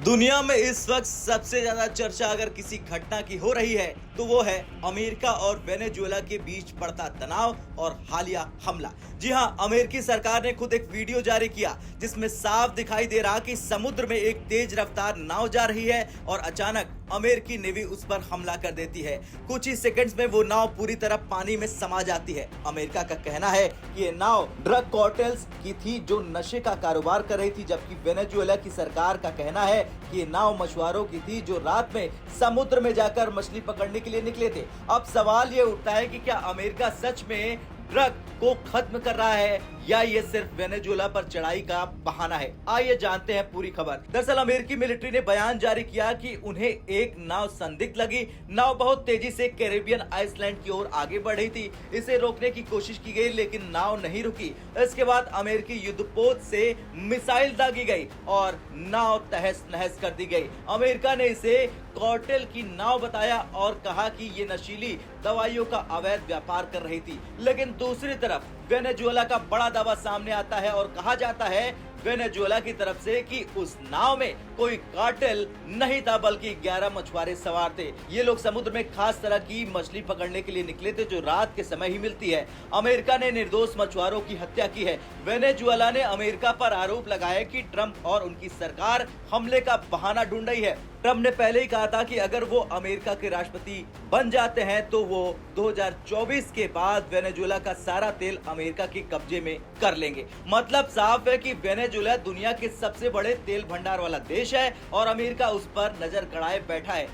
दुनिया में इस वक्त सबसे ज्यादा चर्चा अगर किसी घटना की हो रही है तो वो है अमेरिका और वेनेजुएला के बीच बढ़ता तनाव और हालिया हमला। जी हां, अमेरिकी सरकार ने खुद एक वीडियो जारी किया जिसमें साफ दिखाई दे रहा कि समुद्र में एक तेज रफ्तार नाव जा रही है और अचानक अमेरिकी नेवी उस पर हमला कर देती है। कुछ ही सेकंड्स में वो नाव पूरी तरह पानी में समा जाती है। अमेरिका का कहना है कि ये नाव ड्रग कार्टेल्स की थी जो नशे का कारोबार कर रही थी, जबकि वेनेजुएला की सरकार का कहना है कि ये नाव मछुआरों की थी जो रात में समुद्र में जाकर मछली पकड़ने के लिए निकले थे। अब सवाल ये उठता है कि क्या अमेरिका सच में ड्रग को खत्म कर रहा है या ये सिर्फ वेनेजुएला पर चढ़ाई का बहाना है। आइए जानते हैं पूरी खबर। दरअसल अमेरिकी मिलिट्री ने बयान जारी किया कि उन्हें एक नाव संदिग्ध लगी। नाव बहुत तेजी से कैरेबियन आइसलैंड की ओर आगे बढ़ रही थी। इसे रोकने की कोशिश की गई लेकिन नाव नहीं रुकी। इसके बाद अमेरिकी युद्धपोत से मिसाइल दागी गई और नाव तहस नहस कर दी गई। अमेरिका ने इसे कार्टेल की नाव बताया और कहा कि ये नशीली दवाइयों का अवैध व्यापार कर रही थी। लेकिन दूसरी तरफ वेनेजुएला का बड़ा दावा सामने आता है और कहा जाता है वेनेजुएला की तरफ से कि उस नाव में कोई कार्टेल नहीं था बल्कि 11 मछुआरे सवार थे। ये लोग समुद्र में खास तरह की मछली पकड़ने के लिए निकले थे जो रात के समय ही मिलती है। अमेरिका ने निर्दोष मछुआरों की हत्या की है। वेनेजुएला ने अमेरिका पर आरोप लगाया कि ट्रंप और उनकी सरकार हमले का बहाना ढूंढ रही है। ट्रंप ने पहले ही कहा था कि अगर वो अमेरिका के राष्ट्रपति बन जाते हैं तो वो 2024 के बाद वेनेजुएला का सारा तेल अमेरिका के कब्जे में कर लेंगे। मतलब साफ है कि वेनेजुएला दुनिया के सबसे बड़े तेल भंडार वाला देश है और अमेरिका उस पर नजर गड़ाए बैठा है।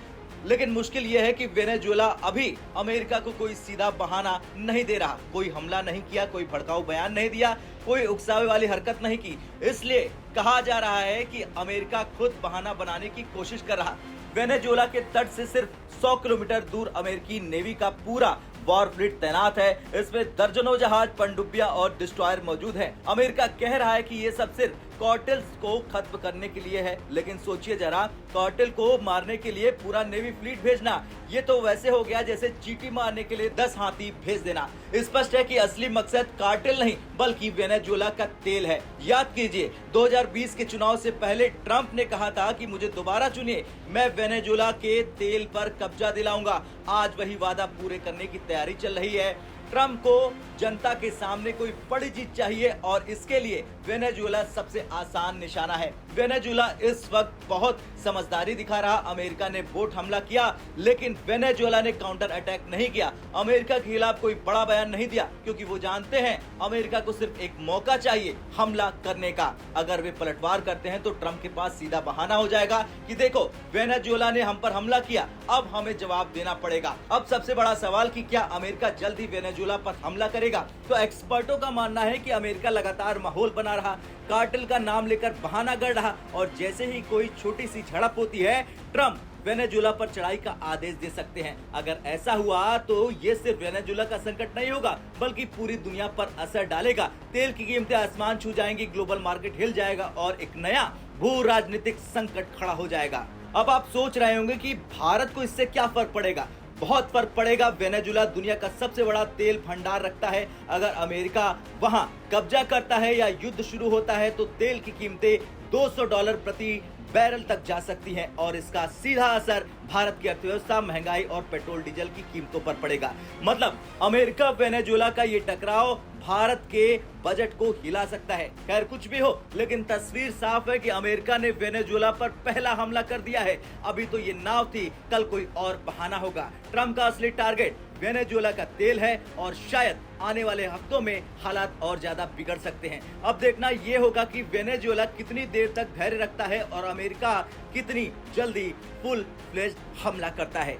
लेकिन मुश्किल यह है कि वेनेजुएला अभी अमेरिका को कोई सीधा बहाना नहीं दे रहा, कोई हमला नहीं किया, कोई भड़काऊ बयान नहीं दिया, कोई उकसावे वाली हरकत नहीं की। इसलिए कहा जा रहा है कि अमेरिका खुद बहाना बनाने की कोशिश कर रहा। वेनेजुएला के तट से सिर्फ 100 किलोमीटर दूर अमेरिकी नेवी का पूरा वॉर फ्लीट तैनात है। इसमें दर्जनों जहाज, पनडुब्बियां और डिस्ट्रॉयर मौजूद हैं। अमेरिका कह रहा है कि ये सब सिर्फ कार्टेल्स को खत्म करने के लिए है। लेकिन सोचिए जरा, कार्टेल को मारने के लिए पूरा नेवी फ्लीट भेजना, ये तो वैसे हो गया जैसे चींटी मारने के लिए 10 हाथी भेज देना। स्पष्ट है कि असली मकसद कार्टेल नहीं बल्कि वेनेजुएला का तेल है। याद कीजिए 2020 के चुनाव से पहले ट्रंप ने कहा था कि मुझे दोबारा चुनिए, मैं वेनेजुएला के तेल पर कब्जा दिलाऊंगा। आज वही वादा पूरे करने की तैयारी चल रही है। ट्रंप को जनता के सामने कोई बड़ी जीत चाहिए और इसके लिए वेनेजुएला सबसे आसान निशाना है। वेनेजुएला इस वक्त बहुत समझदारी दिखा रहा। अमेरिका ने बोट हमला किया लेकिन वेनेजुएला ने काउंटर अटैक नहीं किया। अमेरिका के खिलाफ कोई बड़ा बयान नहीं दिया क्योंकि वो जानते हैं अमेरिका को सिर्फ एक मौका चाहिए हमला करने का। अगर वे पलटवार करते हैं तो ट्रंप के पास सीधा बहाना हो जाएगा कि देखो वेनेजुएला ने हम पर हमला किया, अब हमें जवाब देना पड़ेगा। अब सबसे बड़ा सवाल कि क्या अमेरिका जल्द ही वेनेजुएला पर हमला करेगा? तो एक्सपर्टों का मानना है कि अमेरिका लगातार माहौल बना रहा, कार्टेल का नाम लेकर बहाना गढ़ रहा और जैसे ही कोई छोटी सी झड़प होती है ट्रंप वेनेजुएला पर चढ़ाई का आदेश दे सकते हैं। अगर ऐसा हुआ तो ये सिर्फ वेनेजुएला का संकट नहीं होगा बल्कि पूरी दुनिया पर असर डालेगा। तेल की कीमतें आसमान छू जाएंगी, ग्लोबल मार्केट हिल जाएगा और एक नया भू राजनीतिक संकट खड़ा हो जाएगा। अब आप सोच रहे होंगे कि भारत को इससे क्या फर्क पड़ेगा? बहुत फर्क पड़ेगा। वेनेजुएला दुनिया का सबसे बड़ा तेल भंडार रखता है। अगर अमेरिका वहां कब्जा करता है या युद्ध शुरू होता है तो तेल की कीमतें $200 प्रति बैरल तक जा सकती हैं और इसका सीधा असर भारत की अर्थव्यवस्था, महंगाई और पेट्रोल डीजल की कीमतों पर पड़ेगा। मतलब अमेरिका वेनेजुएला का ये टकराव भारत के बजट को हिला सकता है। खैर कुछ भी हो, लेकिन तस्वीर साफ है कि अमेरिका ने वेनेजुएला पर पहला हमला कर दिया है। अभी तो ये नाव थी, कल कोई और बहाना होगा। ट्रंप का असली टारगेट वेनेजुएला का तेल है और शायद आने वाले हफ्तों में हालात और ज्यादा बिगड़ सकते हैं। अब देखना ये होगा कि वेनेजुएला कितनी देर तक धैर्य रखता है और अमेरिका कितनी जल्दी फुल फ्लेज्ड हमला करता है।